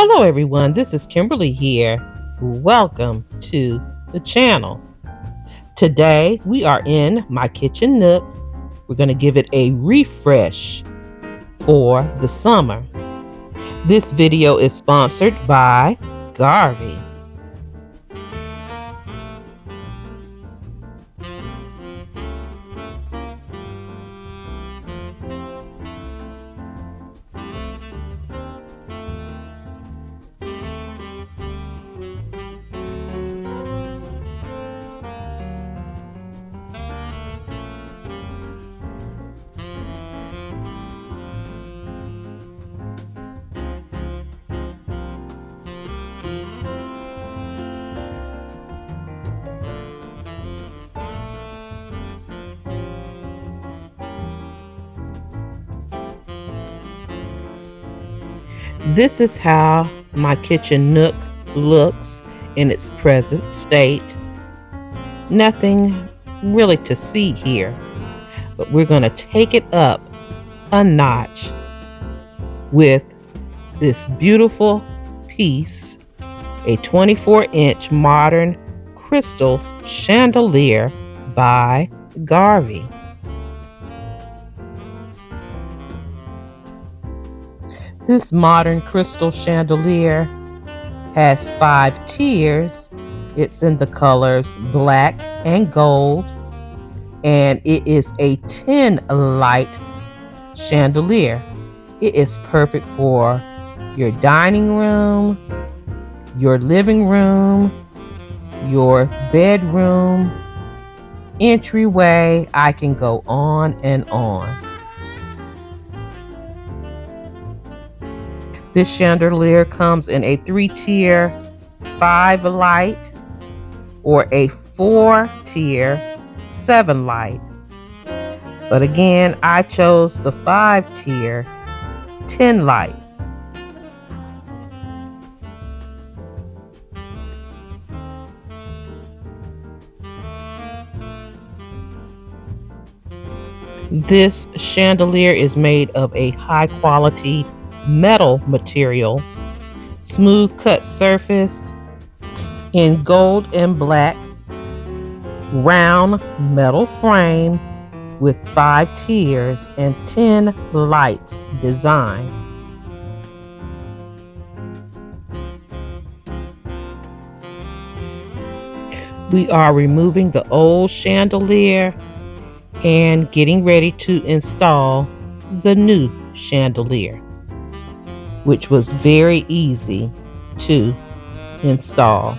Hello everyone, this is Kimberly here. Welcome to the channel. Today we are in my kitchen nook. We're going to give it a refresh for the summer. This video is sponsored by Garvee. This is how my kitchen nook looks in its present state. Nothing really to see here, but we're going to take it up a notch with this beautiful piece, a 24-inch modern crystal chandelier by Garvee. This modern crystal chandelier has 5 tiers. It's in the colors black and gold, and it is a 10 light chandelier. It is perfect for your dining room, your living room, your bedroom, entryway. I can go on and on. This chandelier comes in a 3-tier 5 light or a 4-tier 7 light. But again, I chose the 5-tier 10 lights. This chandelier is made of a high quality metal material, smooth cut surface in gold and black, round metal frame with 5 tiers and 10 lights design. We are removing the old chandelier and getting ready to install the new chandelier, which was very easy to install.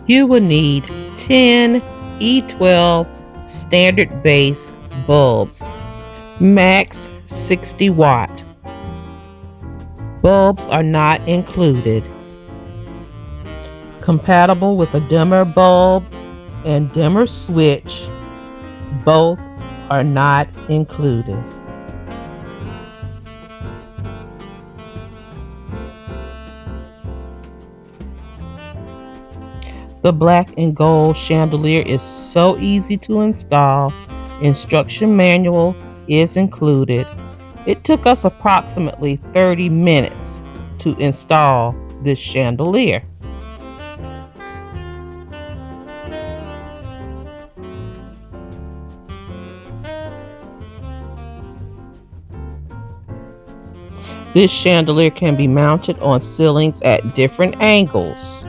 You will need 10 E12 standard base bulbs, max 60 watt. Bulbs are not included. Compatible with a dimmer bulb and dimmer switch, both are not included. The black and gold chandelier is so easy to install. Instruction manual is included. It took us approximately 30 minutes to install this chandelier. This chandelier can be mounted on ceilings at different angles.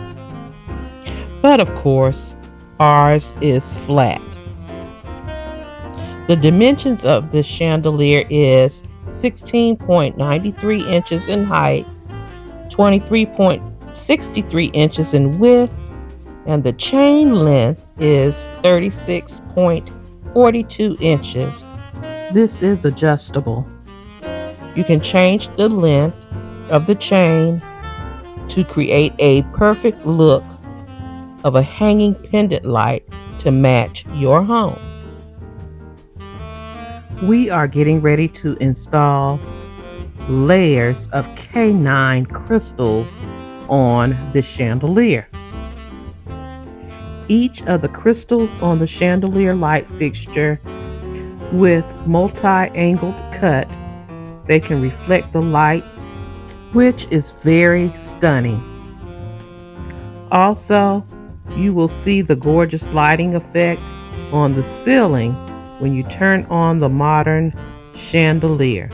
But of course, ours is flat. The dimensions of this chandelier is 16.93 inches in height, 23.63 inches in width, and the chain length is 36.42 inches. This is adjustable. You can change the length of the chain to create a perfect look of a hanging pendant light to match your home. We are getting ready to install layers of K9 crystals on the chandelier. Each of the crystals on the chandelier light fixture with multi-angled cut, they can reflect the lights, which is very stunning. Also, you will see the gorgeous lighting effect on the ceiling when you turn on the modern chandelier.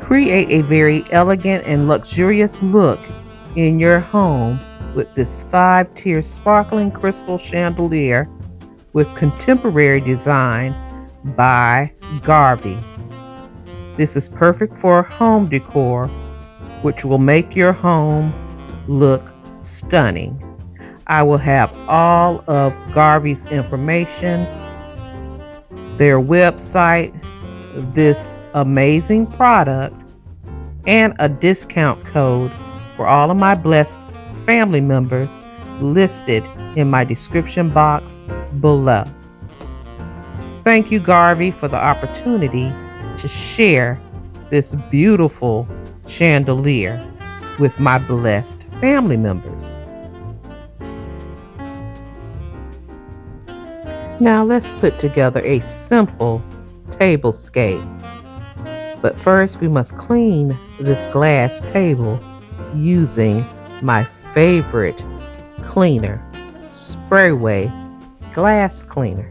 Create a very elegant and luxurious look in your home with this 5-tier sparkling crystal chandelier with contemporary design by Garvee. This is perfect for home decor, which will make your home look stunning. I will have all of Garvee's information, their website, this amazing product, and a discount code for all of my blessed family members listed in my description box below. Thank you, Garvee, for the opportunity to share this beautiful chandelier with my blessed family members. Now let's put together a simple tablescape. But first we must clean this glass table using my favorite cleaner, Sprayway glass cleaner.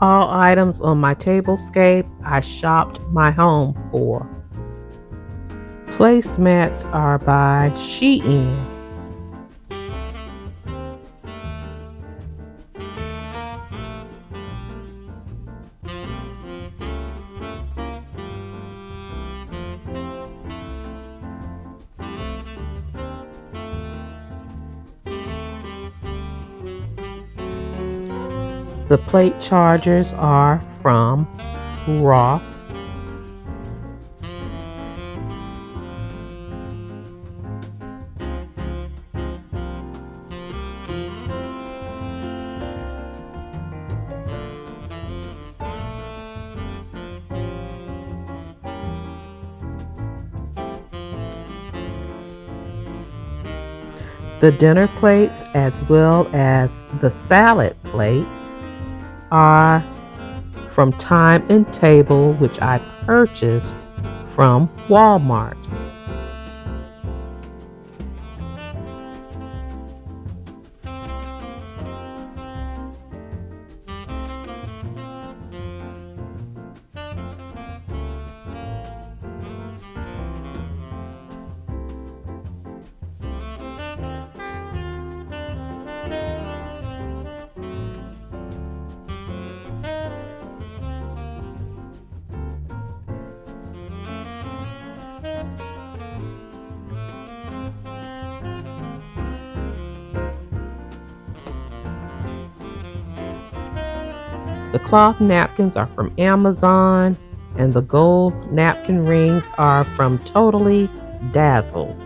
All items on my tablescape I shopped my home for. Placemats are by Shein. The plate chargers are from Ross. The dinner plates as well as the salad plates are from Time and Table, which I purchased from Walmart. The cloth napkins are from Amazon, and the gold napkin rings are from Totally Dazzled.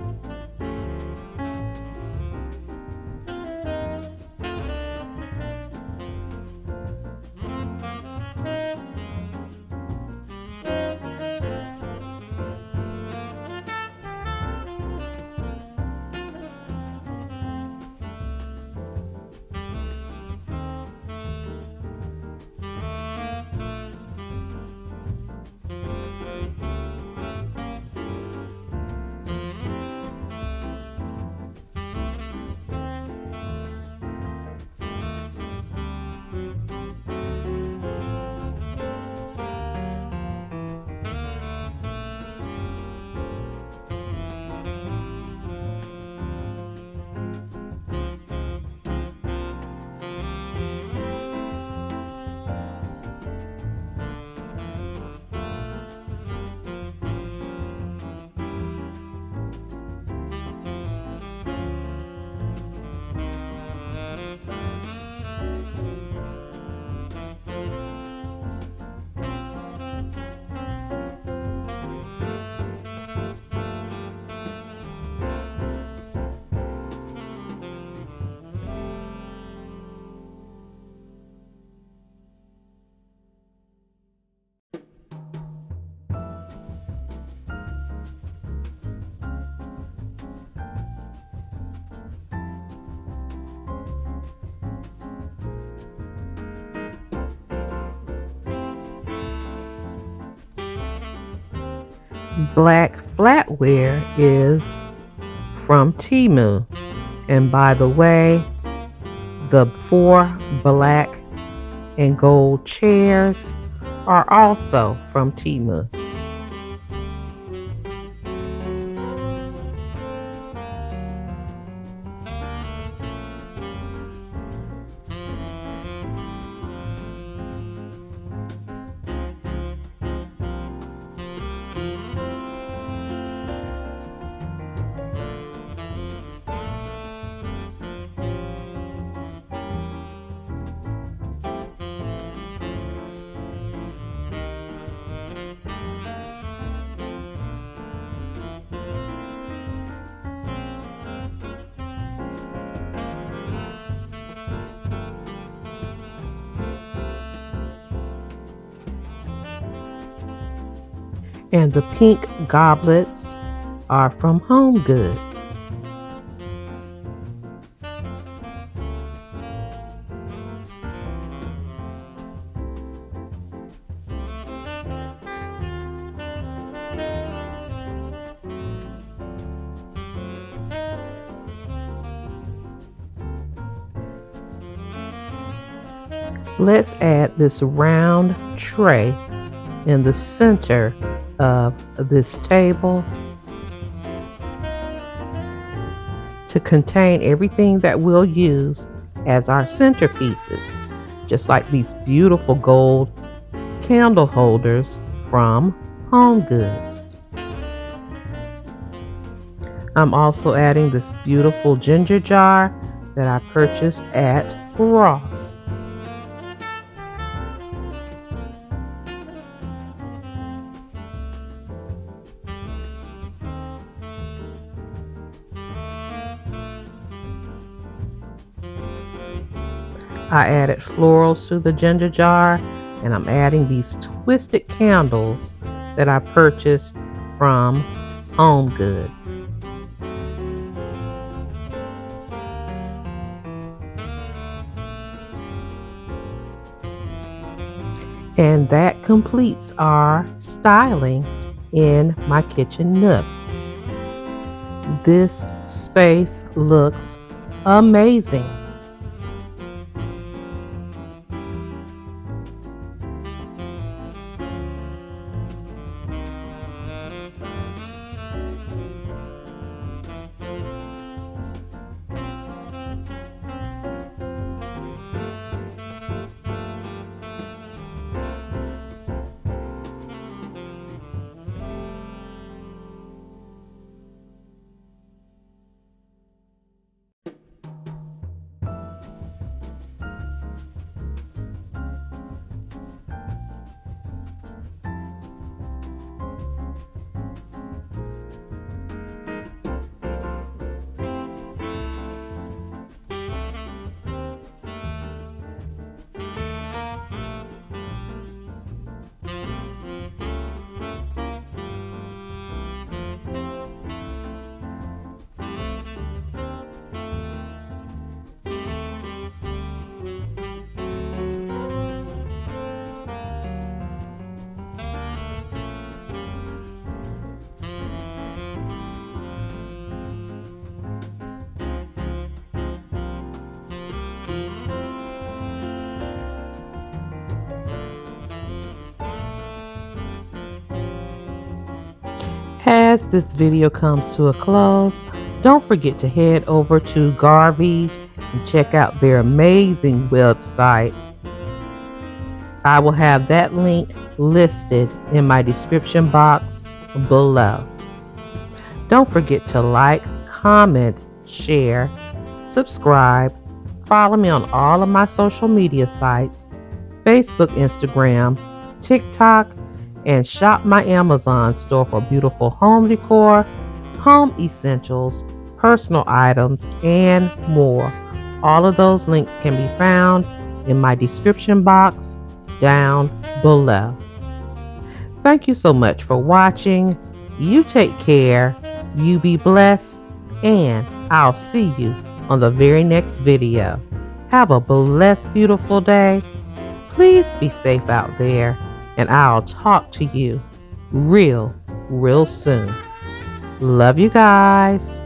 Black flatware is from Temu. And by the way, the 4 black and gold chairs are also from Temu. And the pink goblets are from Home Goods. Let's add this round tray in the center of this table to contain everything that we'll use as our centerpieces, just like these beautiful gold candle holders from Home Goods. I'm also adding this beautiful ginger jar that I purchased at Ross. I added florals to the ginger jar, and I'm adding these twisted candles that I purchased from Home Goods. And that completes our styling in my kitchen nook. This space looks amazing. As this video comes to a close, don't forget to head over to Garvee and check out their amazing website. I will have that link listed in my description box below. Don't forget to like, comment, share, subscribe, follow me on all of my social media sites, Facebook, Instagram, TikTok, and shop my Amazon store for beautiful home decor, home essentials, personal items, and more. All of those links can be found in my description box down below. Thank you so much for watching. You take care, you be blessed, and I'll see you on the very next video. Have a blessed, beautiful day. Please be safe out there, and I'll talk to you real soon. Love you guys.